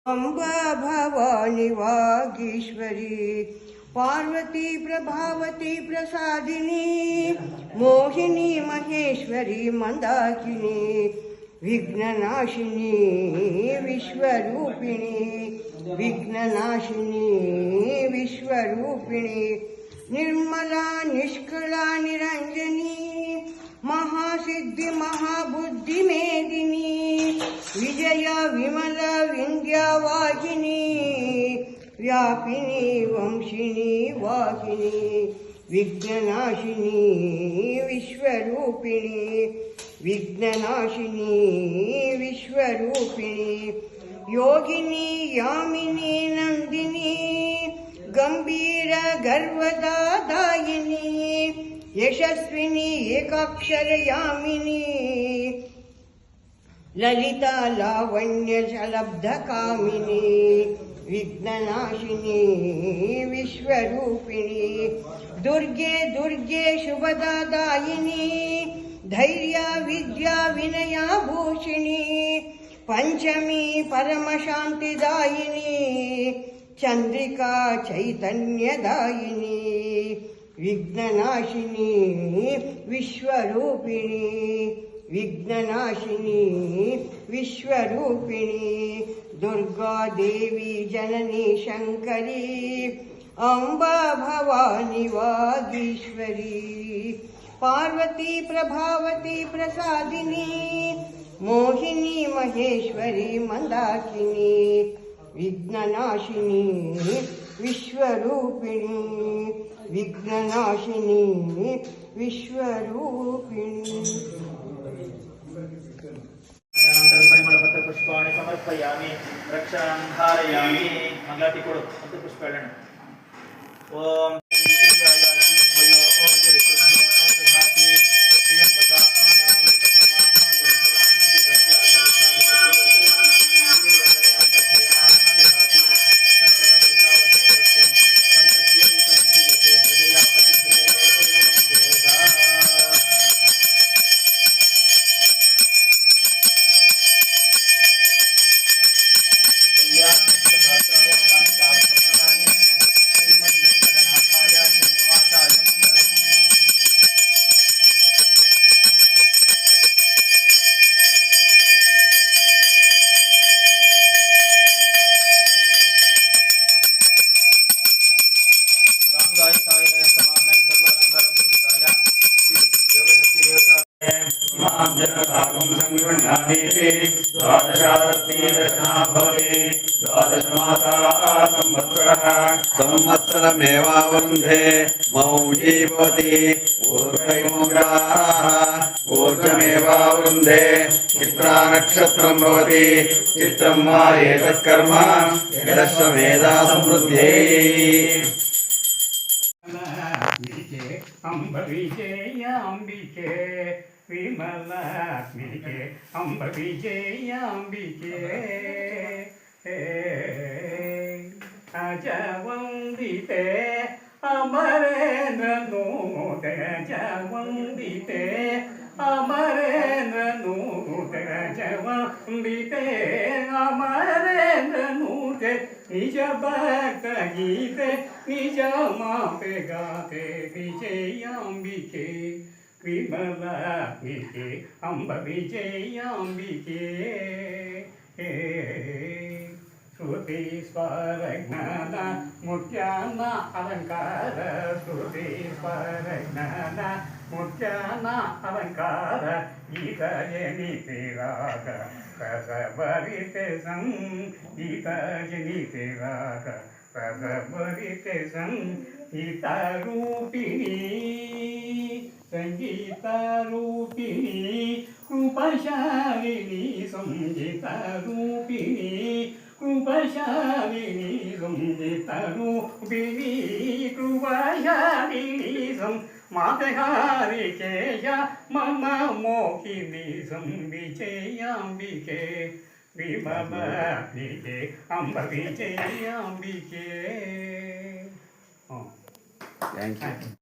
अम्बा भवानी वागीश्वरी पार्वती प्रभावती प्रसादिनी मोहिनी महेश्वरी मंदाकिनी विघ्ननाशिनी विश्वरूपिणी विघ्ननाशिनी विश्वरूपिणी निर्मला निष्कला निरंजनी महासिद्धि महाबुद्धि मेदिनी विजय विमल विंध्यवाहिनी व्यापिनी वंशिनी वाहिनी विघ्ननाशिनी विश्वरूपिणी विघ्ननाशिनी विश्वरूपिणी योगिनी यामिनी नंदिनी गंभीर गर्वदायिनी यशस्विनी एकाक्षर यामिनी ललिता लावण्य शलब्ध कामिनी विघ्ननाशिनी विश्वरूपिणी दुर्गे दुर्गे शुभदायिनी धैर्य विद्या विनया भूषिणी पंचमी परम शांतिदायिनी चंद्रिका चैतन्यदायिनी विघ्ननाशिनी विश्वरूपिणी विघ्ननाशिनी विश्वरूपिणी दुर्गा देवी जननी शंकरी अम्बा भवानी वागीश्वरी पार्वती प्रभावती प्रसादिनी मोहिनी महेश्वरी मंदाकिनी विघ्ननाशिनी विश्वरूपिणी विघ्ननाशिनी विश्वरूपिणी पुष्पाणि समर्पयामि रक्षां धारयामि मंगलाति कोडु ಮತ್ತು ಪುಷ್ಪಗಳನ್ನು ಓಂ संवत्सरमेवावरुन्धे मौजीवति ऊर्जमेवावरुन्धे चित्रा नक्षत्रं भवति चित्रं वा एतत्कर्म यदश्वमेधा समृद्ध्यै अम्बिके विमलात्मिके अम्ब विजयाम्बिके अजवन्दिते अमरेन्द्र नूते अजवन्दिते अमरेन्द्र नूते अजवन्दिते अमरेन्द्र नूते निज भक्त गीते निज माते गाते विजयाम्बिके विमलात्मिके अम्ब विजयाम्बिके श्रुति स्वर ज्ञान मुख्यान अलंकार श्रुति स्वर ज्ञान मुख्यान अलंकार गीत जनिते राग रसभरिते संग गीत जनिते राग रसभरिते संगीत रूपिणी संगीत रूपिणी रूपशालिनी संगीत रूपिणी कृपशालिनी संगीत रूपिणी कृपशालिनी मातहारिकेय मम मोहिनी विजयाम्बिके विमलात्मिके अम्ब विजयाम्बिके। Thank you.